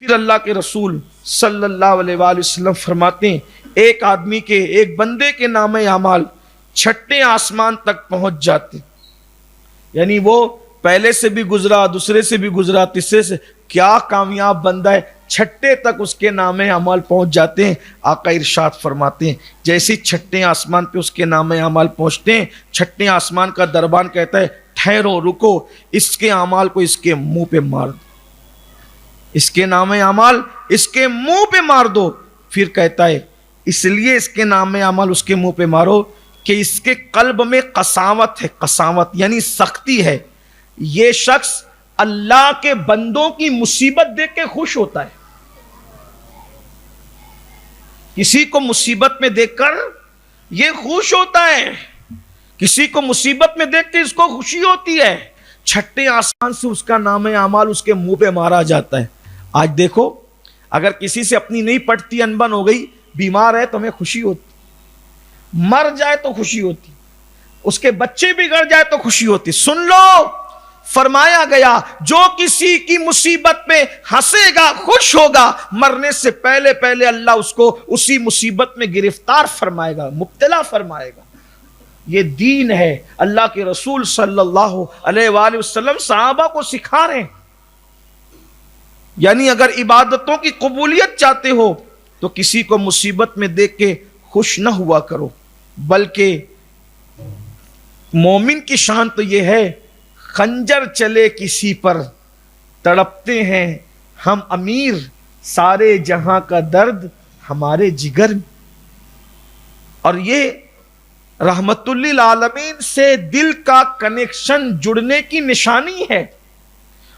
پھر اللہ کے رسول صلی اللہ علیہ وآلہ وسلم فرماتے ہیں ایک آدمی کے، ایک بندے کے نام اعمال چھٹے آسمان تک پہنچ جاتے، یعنی وہ پہلے سے بھی گزرا، دوسرے سے بھی گزرا، تیسرے سے، کیا کامیاب بندہ ہے، چھٹے تک اس کے نام اعمال پہنچ جاتے ہیں۔ آقا ارشاد فرماتے ہیں جیسے چھٹے آسمان پہ اس کے نام اعمال پہنچتے ہیں، چھٹے آسمان کا دربان کہتا ہے ٹھہرو، رکو، اس کے اعمال کو اس کے منہ پہ مار دو، اس کے نام اعمال اس کے منہ پہ مار دو۔ پھر کہتا ہے اس لیے اس کے نام اعمال اس کے منہ پہ مارو کہ اس کے قلب میں قساوت ہے، قساوت یعنی سختی ہے، یہ شخص اللہ کے بندوں کی مصیبت دیکھ کے خوش ہوتا ہے۔ کسی کو مصیبت میں دیکھ کر یہ خوش ہوتا ہے، کسی کو مصیبت میں دیکھ کے اس کو خوشی ہوتی ہے۔ چھٹے آسمان سے اس کا نام اعمال اس کے منہ پہ مارا جاتا ہے۔ آج دیکھو اگر کسی سے اپنی نہیں پٹتی، انبن ہو گئی، بیمار ہے تو ہمیں خوشی ہوتی، مر جائے تو خوشی ہوتی، اس کے بچے بگڑ جائے تو خوشی ہوتی۔ سن لو، فرمایا گیا جو کسی کی مصیبت میں ہنسے گا، خوش ہوگا، مرنے سے پہلے پہلے اللہ اس کو اسی مصیبت میں گرفتار فرمائے گا، مبتلا فرمائے گا۔ یہ دین ہے، اللہ کے رسول صلی اللہ علیہ وآلہ وسلم صحابہ کو سکھا رہے ہیں۔ یعنی اگر عبادتوں کی قبولیت چاہتے ہو تو کسی کو مصیبت میں دیکھ کے خوش نہ ہوا کرو، بلکہ مومن کی شان تو یہ ہے خنجر چلے کسی پر تڑپتے ہیں ہم امیر، سارے جہاں کا درد ہمارے جگر میں۔ اور یہ رحمت للعالمین سے دل کا کنیکشن جڑنے کی نشانی ہے۔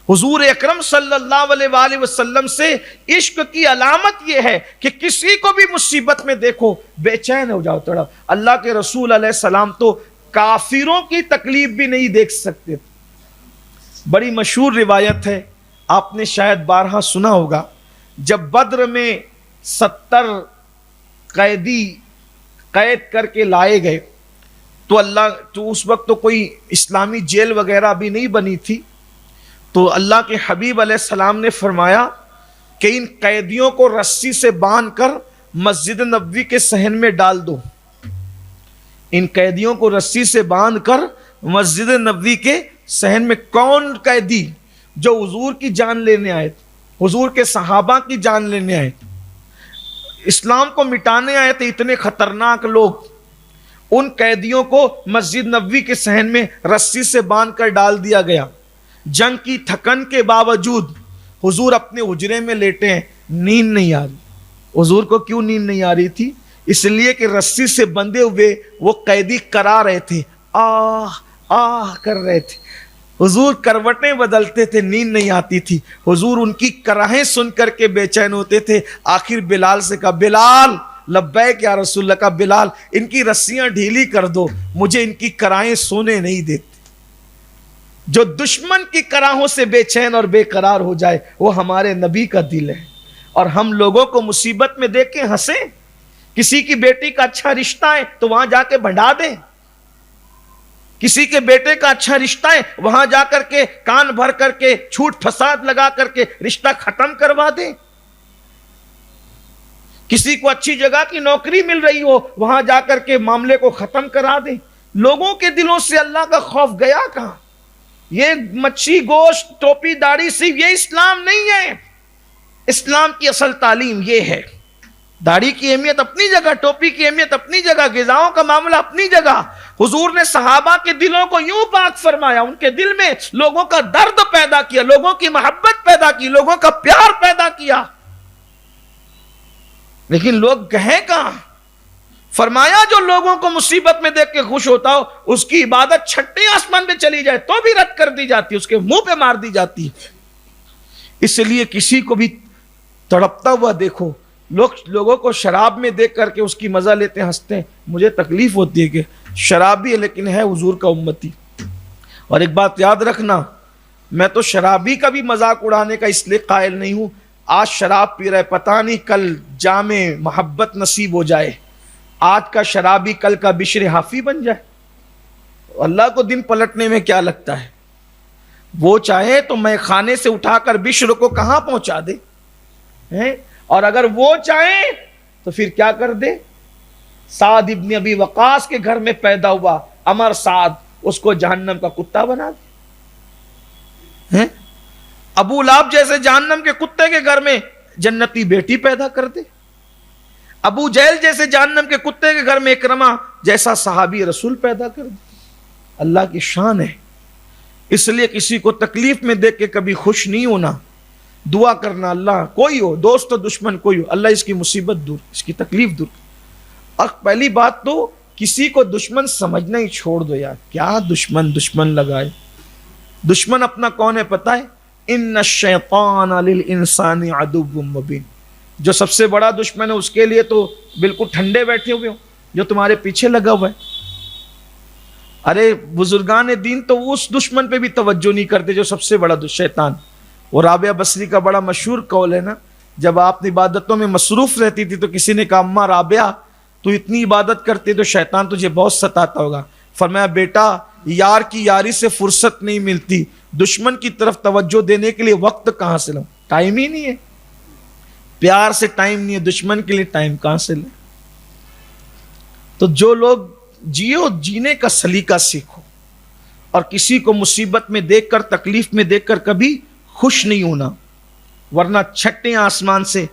حضور اکرم صلی اللہ علیہ وآلہ وسلم سے عشق کی علامت یہ ہے کہ کسی کو بھی مصیبت میں دیکھو بے چین ہو جاؤ، تڑپ۔ اللہ کے رسول علیہ السلام تو کافروں کی تکلیف بھی نہیں دیکھ سکتے تھے۔ بڑی مشہور روایت ہے، آپ نے شاید بارہا سنا ہوگا، جب بدر میں 70 قیدی قید کر کے لائے گئے تو اس وقت تو کوئی اسلامی جیل وغیرہ بھی نہیں بنی تھی، تو اللہ کے حبیب علیہ السلام نے فرمایا کہ ان قیدیوں کو رسی سے باندھ کر مسجد نبوی کے صحن میں ڈال دو۔ ان قیدیوں کو رسی سے باندھ کر مسجد نبوی کے صحن میں، کون قیدی؟ جو حضور کی جان لینے آئے تھے، حضور کے صحابہ کی جان لینے آئے تھے، اسلام کو مٹانے آئے تھے، اتنے خطرناک لوگ۔ ان قیدیوں کو مسجد نبوی کے صحن میں رسی سے باندھ کر ڈال دیا گیا۔ جنگ کی تھکن کے باوجود حضور اپنے حجرے میں لیٹے ہیں، نیند نہیں آ رہی۔ حضور کو کیوں نیند نہیں آ رہی تھی؟ اس لیے کہ رسی سے بندھے ہوئے وہ قیدی کرا رہے تھے، آہ آہ کر رہے تھے۔ حضور کروٹیں بدلتے تھے، نیند نہیں آتی تھی۔ حضور ان کی کراہیں سن کر کے بے چین ہوتے تھے۔ آخر بلال سے کہا، بلال لبیک یا رسول اللہ، کا بلال ان کی رسیاں ڈھیلی کر دو، مجھے ان کی کراہیں سونے نہیں دیتے۔ جو دشمن کی کراہوں سے بے چین اور بے قرار ہو جائے وہ ہمارے نبی کا دل ہے۔ اور ہم لوگوں کو مصیبت میں دیکھ کے ہنسیں، کسی کی بیٹی کا اچھا رشتہ ہے تو وہاں جا کے بڑھا دیں، کسی کے بیٹے کا اچھا رشتہ ہے وہاں جا کر کے کان بھر کر کے جھوٹ فساد لگا کر کے رشتہ ختم کروا دیں، کسی کو اچھی جگہ کی نوکری مل رہی ہو وہاں جا کر کے معاملے کو ختم کرا دیں۔ لوگوں کے دلوں سے اللہ کا خوف گیا کہاں؟ یہ مچھی گوشت ٹوپی داڑھی صرف یہ اسلام نہیں ہے۔ اسلام کی اصل تعلیم یہ ہے، داڑھی کی اہمیت اپنی جگہ، ٹوپی کی اہمیت اپنی جگہ، غذاؤں کا معاملہ اپنی جگہ۔ حضور نے صحابہ کے دلوں کو یوں پاک فرمایا، ان کے دل میں لوگوں کا درد پیدا کیا، لوگوں کی محبت پیدا کی، لوگوں کا پیار پیدا کیا۔ لیکن لوگ گئے کہاں؟ فرمایا جو لوگوں کو مصیبت میں دیکھ کے خوش ہوتا ہو اس کی عبادت چھٹے آسمان میں چلی جائے تو بھی رد کر دی جاتی، اس کے منہ پہ مار دی جاتی۔ اس لیے کسی کو بھی تڑپتا ہوا دیکھو، لوگوں کو شراب میں دیکھ کر کے اس کی مزہ لیتے ہیں، ہنستے ہیں۔ مجھے تکلیف ہوتی ہے کہ شرابی ہے لیکن ہے حضور کا امتی۔ اور ایک بات یاد رکھنا، میں تو شرابی کا بھی مذاق اڑانے کا اس لیے قائل نہیں ہوں، آج شراب پی رہے، پتہ نہیں کل جام محبت نصیب ہو جائے، آج کا شرابی کل کا بشر حافی بن جائے۔ اللہ کو دن پلٹنے میں کیا لگتا ہے؟ وہ چاہے تو میں خانے سے اٹھا کر بشر کو کہاں پہنچا دے، ہیں، اور اگر وہ چاہیں تو پھر کیا کر دے؟ سعد ابن ابی وقاص کے گھر میں پیدا ہوا امر سعد، اس کو جہنم کا کتا بنا دے، ہیں؟ ابو لہب جیسے جہنم کے کتے کے گھر میں جنتی بیٹی پیدا کر دے، ابو جہل جیسے جہنم کے کتے کے گھر میں اکرمہ جیسا صحابی رسول پیدا کر دے۔ اللہ کی شان ہے۔ اس لیے کسی کو تکلیف میں دیکھ کے کبھی خوش نہیں ہونا، دعا کرنا اللہ کوئی ہو، دوست و دشمن کوئی ہو، اللہ اس کی مصیبت دور، اس کی تکلیف دور۔ اور پہلی بات تو کسی کو دشمن سمجھنا ہی چھوڑ دو یار، کیا دشمن لگائے؟ دشمن اپنا کون ہے پتہ ہے؟ ان الشیطان للانسان عدو مبین۔ جو سب سے بڑا دشمن ہے اس کے لیے تو بالکل ٹھنڈے بیٹھے ہوئے ہو، جو تمہارے پیچھے لگا ہوا ہے۔ ارے بزرگان دین تو اس دشمن پہ بھی توجہ نہیں کرتے جو سب سے بڑا شیطان۔ وہ رابعہ بصری کا بڑا مشہور قول ہے نا، جب آپ عبادتوں میں مصروف رہتی تھی تو کسی نے کہا اماں رابعہ تو اتنی عبادت کرتی تو شیطان تجھے بہت ستاتا ہوگا۔ فرمایا بیٹا یار کی یاری سے فرصت نہیں ملتی، دشمن کی طرف توجہ دینے کے لیے وقت کہاں سے لوں؟ ٹائم ہی نہیں ہے، پیار سے ٹائم نہیں ہے، دشمن کے لیے ٹائم کہاں سے لیں؟ تو جو لوگ جیو جینے کا سلیقہ سیکھو، اور کسی کو مصیبت میں دیکھ کر تکلیف میں دیکھ کر کبھی خوش نہیں ہونا، ورنہ چھٹے آسمان سے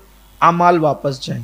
اعمال واپس جائیں۔